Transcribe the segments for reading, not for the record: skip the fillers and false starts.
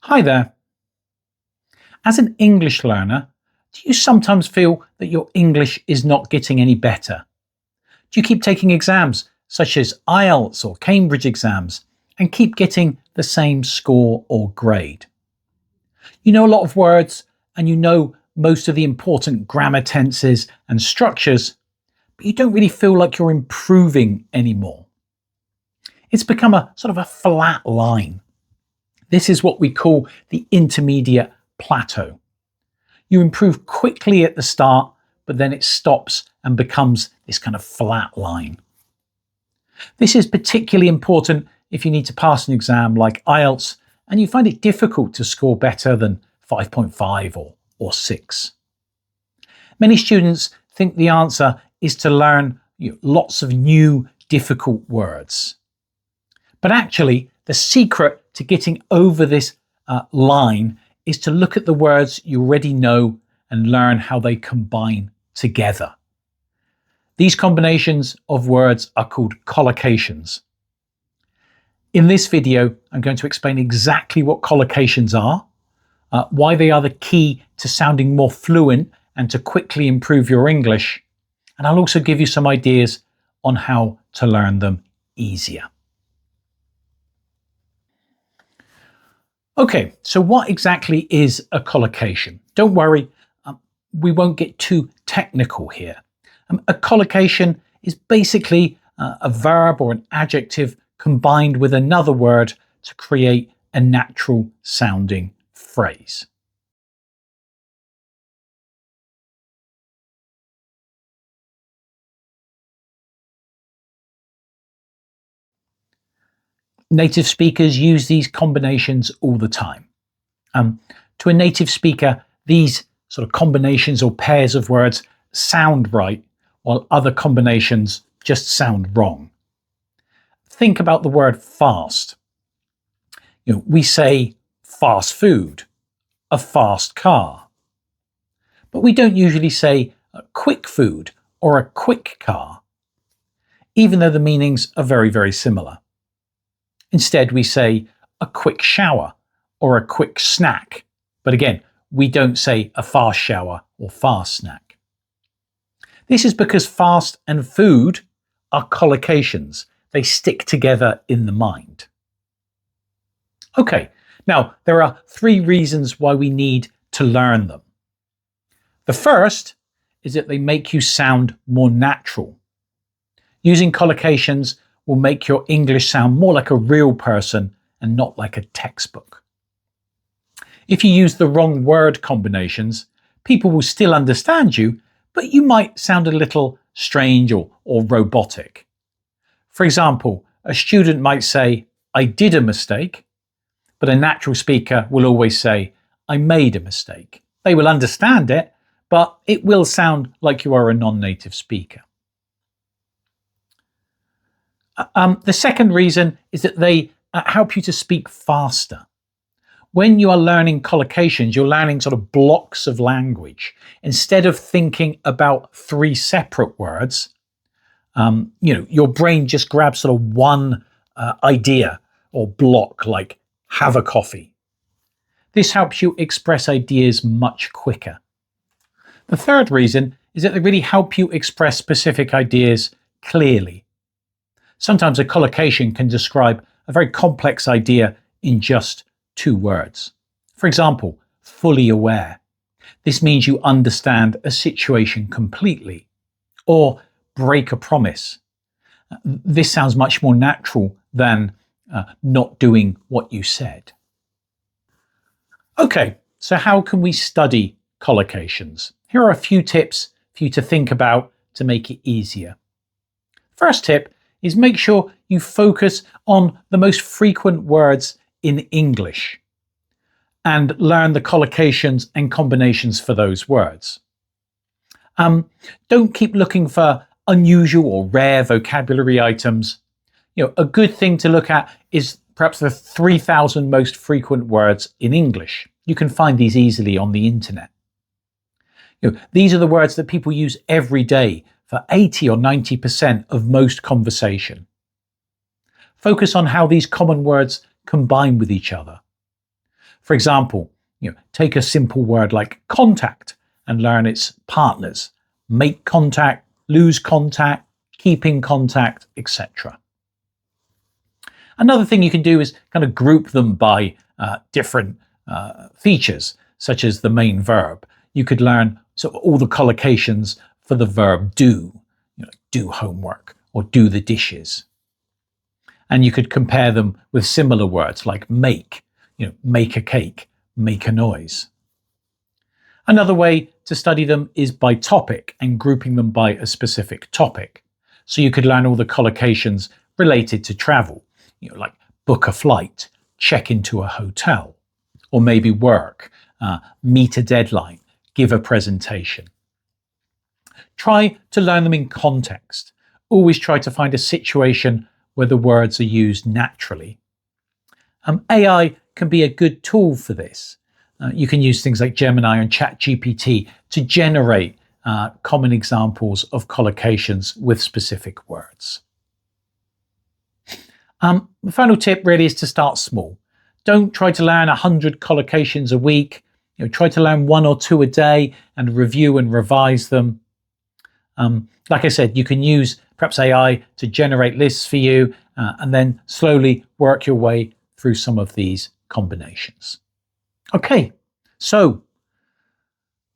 Hi there. As an English learner, do you sometimes feel that your English is not getting any better? Do you keep taking exams such as IELTS or Cambridge exams and keep getting the same score or grade? You know a lot of words and you know most of the important grammar tenses and structures, but you don't really feel like you're improving anymore. It's become a sort of a flat line. This is what we call the intermediate plateau. You improve quickly at the start, but then it stops and becomes this kind of flat line. This is particularly important if you need to pass an exam like IELTS and you find it difficult to score better than 5.5 or 6. Many students think the answer is to learn lots of new difficult words. But actually, the secret to getting over this line is to look at the words you already know and learn how they combine together. These combinations of words are called collocations. In this video, I'm going to explain exactly what collocations are, why they are the key to sounding more fluent and to quickly improve your English, and I'll also give you some ideas on how to learn them easier. Okay, so what exactly is a collocation? Don't worry, we won't get too technical here. A collocation is basically a verb or an adjective combined with another word to create a natural sounding phrase. Native speakers use these combinations all the time. To a native speaker, these sort of combinations or pairs of words sound right, while other combinations just sound wrong. Think about the word fast. We say fast food, a fast car. But we don't usually say quick food or a quick car, even though the meanings are very, very similar. Instead, we say a quick shower or a quick snack. But again, we don't say a fast shower or fast snack. This is because fast and food are collocations. They stick together in the mind. Okay, now there are 3 reasons why we need to learn them. The first is that they make you sound more natural. Using collocations will make your English sound more like a real person and not like a textbook. If you use the wrong word combinations, people will still understand you, but you might sound a little strange or robotic. For example, a student might say, "I did a mistake," but a natural speaker will always say, "I made a mistake." They will understand it, but it will sound like you are a non-native speaker. The second reason is that they help you to speak faster. When you are learning collocations, you're learning sort of blocks of language. Instead of thinking about 3 separate words, your brain just grabs sort of one idea or block, like have a coffee. This helps you express ideas much quicker. The third reason is that they really help you express specific ideas clearly. Sometimes a collocation can describe a very complex idea in just 2 words. For example, fully aware. This means you understand a situation completely. Or break a promise. This sounds much more natural than not doing what you said. Okay, so how can we study collocations? Here are a few tips for you to think about to make it easier. First tip is make sure you focus on the most frequent words in English and learn the collocations and combinations for those words. Don't keep looking for unusual or rare vocabulary items. A good thing to look at is perhaps the 3,000 most frequent words in English. You can find these easily on the internet. These are the words that people use every day for 80 or 90% of most conversation. Focus on how these common words combine with each other. For example, take a simple word like contact and learn its partners: make contact, lose contact, keep in contact, etc. Another thing you can do is kind of group them by different features, such as the main verb. You could learn sort of all the collocations for the verb do, do homework or do the dishes. And you could compare them with similar words like make, make a cake, make a noise. Another way to study them is by topic and grouping them by a specific topic. So you could learn all the collocations related to travel, like book a flight, check into a hotel, or maybe work, meet a deadline, give a presentation. Try to learn them in context. Always try to find a situation where the words are used naturally. AI can be a good tool for this. You can use things like Gemini and ChatGPT to generate common examples of collocations with specific words. The final tip really is to start small. Don't try to learn 100 collocations a week. Try to learn 1 or 2 a day and review and revise them. Like I said, you can use perhaps AI to generate lists for you and then slowly work your way through some of these combinations. Okay, so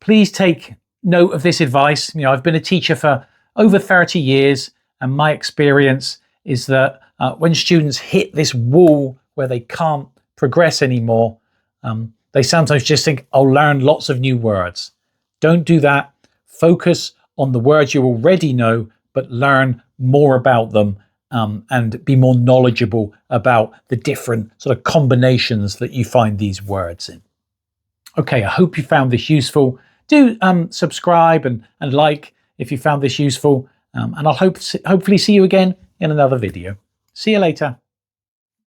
please take note of this advice. I've been a teacher for over 30 years, and my experience is that when students hit this wall where they can't progress anymore, they sometimes just think, I'll learn lots of new words. Don't do that. Focus on the words you already know, but learn more about them and be more knowledgeable about the different sort of combinations that you find these words in. Okay, I hope you found this useful. Do subscribe and like if you found this useful, and I'll hopefully see you again in another video. See you later.